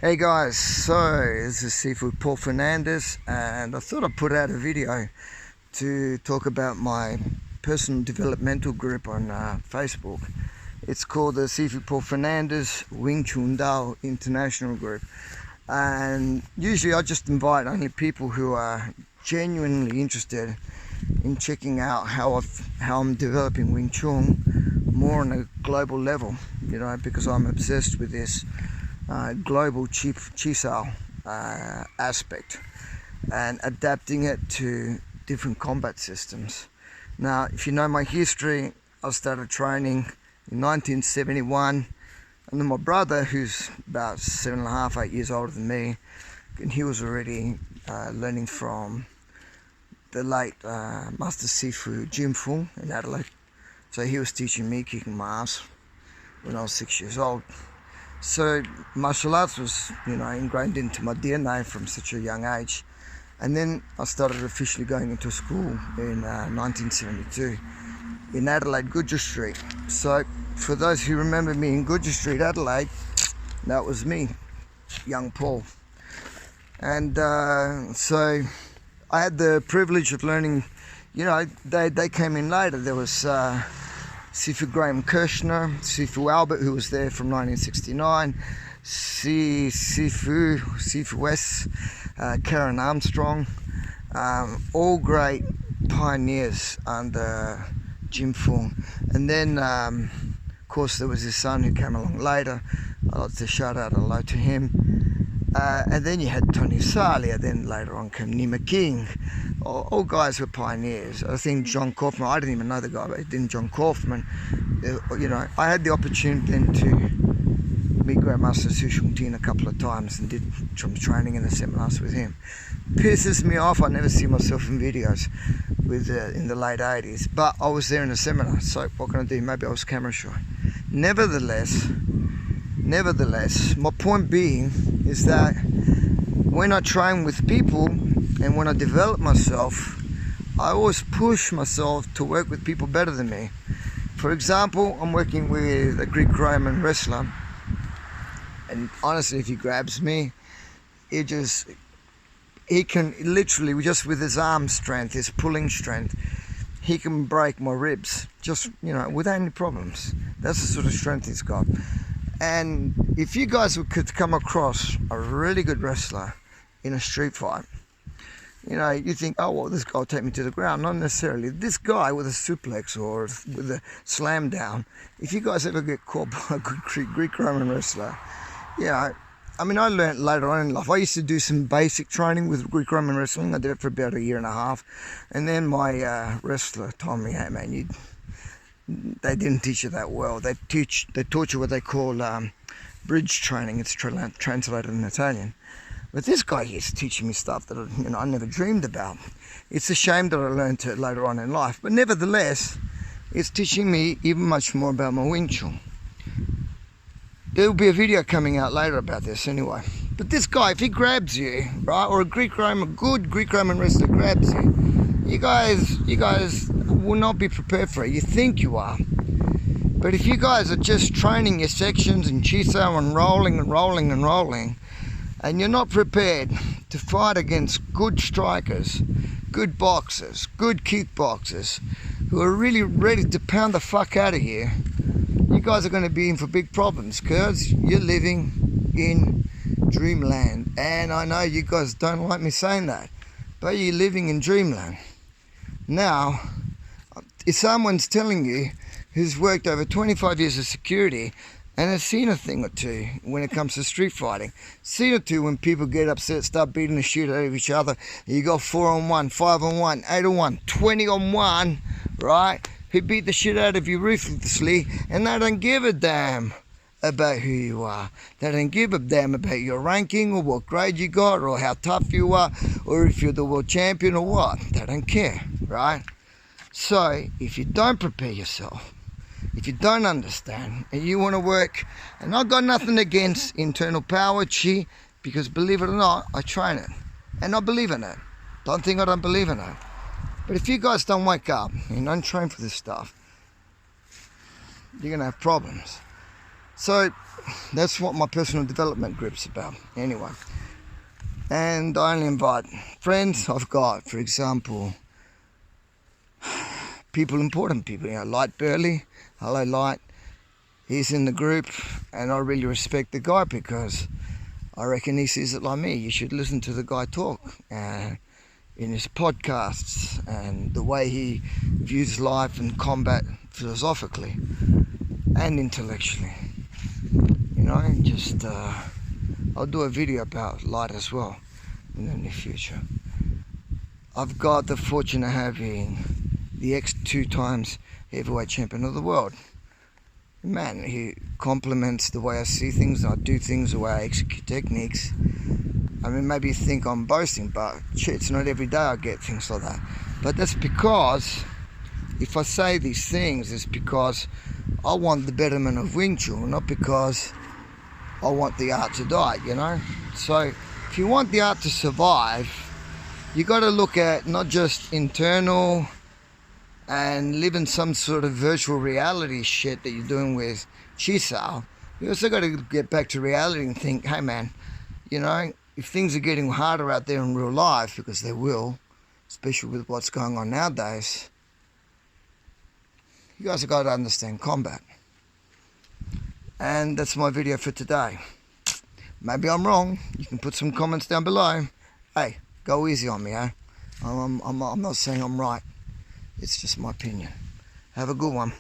Hey guys, so this is Seafood Paul Fernandez, and I thought I'd put out a video to talk about my personal developmental group on Facebook. It's called the Seafood Paul Fernandez Wing Chun International Group, and usually I just invite only people who are genuinely interested in checking out how I'm developing Wing Chun more on a global level, because I'm obsessed with this global Chisao aspect and adapting it to different combat systems. Now, if you know my history, I started training in 1971, and then my brother, who's about 7.5, 8 years older than me, and he was already learning from the late Master Sifu Jim Fung in Adelaide. So he was teaching me, kicking my ass when I was 6 years old. So martial arts was, ingrained into my DNA from such a young age. And then I started officially going into school in 1972 in Adelaide, Goodger Street. So for those who remember me in Goodger Street, Adelaide, that was me, young Paul. And so I had the privilege of learning, they came in later. There was Sifu Graham Kirshner, Sifu Albert, who was there from 1969, Sifu West, Karen Armstrong, all great pioneers under Jim Fung. And then, of course, there was his son who came along later. I'd like to shout out hello to him. And then you had Tony Salia, then later on came Nima King. All guys were pioneers. I think John Kaufman, I didn't even know the guy, but then John Kaufman, I had the opportunity then to meet Grandmaster Su Shung Tin a couple of times and did some training in the seminars with him. Pisses me off, I never see myself in videos in the late 80s, but I was there in a seminar, so what can I do? Maybe I was camera shy. Nevertheless, my point being is that when I train with people and when I develop myself, I always push myself to work with people better than me. For example, I'm working with a Greek-Roman wrestler, and honestly, if he grabs me, he can literally, just with his arm strength, his pulling strength, he can break my ribs, just, without any problems. That's the sort of strength he's got. And if you guys could come across a really good wrestler in a street fight, you think, oh, well, this guy will take me to the ground. Not necessarily. This guy with a suplex or with a slam down, if you guys ever get caught by a good Greek-Roman wrestler, I learned later on in life. I used to do some basic training with Greek-Roman wrestling. I did it for about 1.5 years. And then my wrestler told me, hey, man, they didn't teach you that well. They taught you what they call bridge training. It's translated in Italian. But this guy here is teaching me stuff that I never dreamed about. It's a shame that I learned it later on in life. But nevertheless, it's teaching me even much more about my Wing Chun. There will be a video coming out later about this anyway. But this guy, if he grabs you, right, or a good Greek-Roman wrestler grabs you, you guys will not be prepared for it. You think you are. But if you guys are just training your sections and chisao and rolling, and you're not prepared to fight against good strikers, good boxers, good kickboxers, who are really ready to pound the fuck out of you, you guys are going to be in for big problems, because you're living in dreamland. And I know you guys don't like me saying that, but you're living in dreamland. Now, if someone's telling you who's worked over 25 years of security and has seen a thing or two when it comes to street fighting, seen it too when people get upset, start beating the shit out of each other, you go 4-on-1, 5-on-1, 8-on-1, 20-on-1, right? Who beat the shit out of you ruthlessly, and they don't give a damn about who you are. They don't give a damn about your ranking or what grade you got or how tough you are or if you're the world champion or what. They don't care, right? So if you don't prepare yourself, if you don't understand and you want to work, and I've got nothing against internal power, chi, because believe it or not, I train it and I believe in it. Don't think I don't believe in it. But if you guys don't wake up and don't train for this stuff, you're going to have problems. So that's what my personal development group's about, anyway. And I only invite friends I've got, for example, important people, Light Burley. Hello, Light. He's in the group, and I really respect the guy because I reckon he sees it like me. You should listen to the guy talk in his podcasts and the way he views life and combat philosophically and intellectually. I'll do a video about Light as well in the near future. I've got the fortune of having the ex-2 times heavyweight champion of the world. Man, he complements the way I see things and I do things, the way I execute techniques. I mean, maybe you think I'm boasting, but shit, it's not every day I get things like that. But that's because, if I say these things, it's because I want the betterment of Wing Chun, not because I want the art to die, So, if you want the art to survive, you got to look at not just internal and live in some sort of virtual reality shit that you're doing with Chisao. You also got to get back to reality and think, hey man, if things are getting harder out there in real life, because they will, especially with what's going on nowadays, you guys have got to understand combat. And that's my video for today. Maybe I'm wrong. You can put some comments down below. Hey, go easy on me, eh? I'm not saying I'm right. It's just my opinion. Have a good one.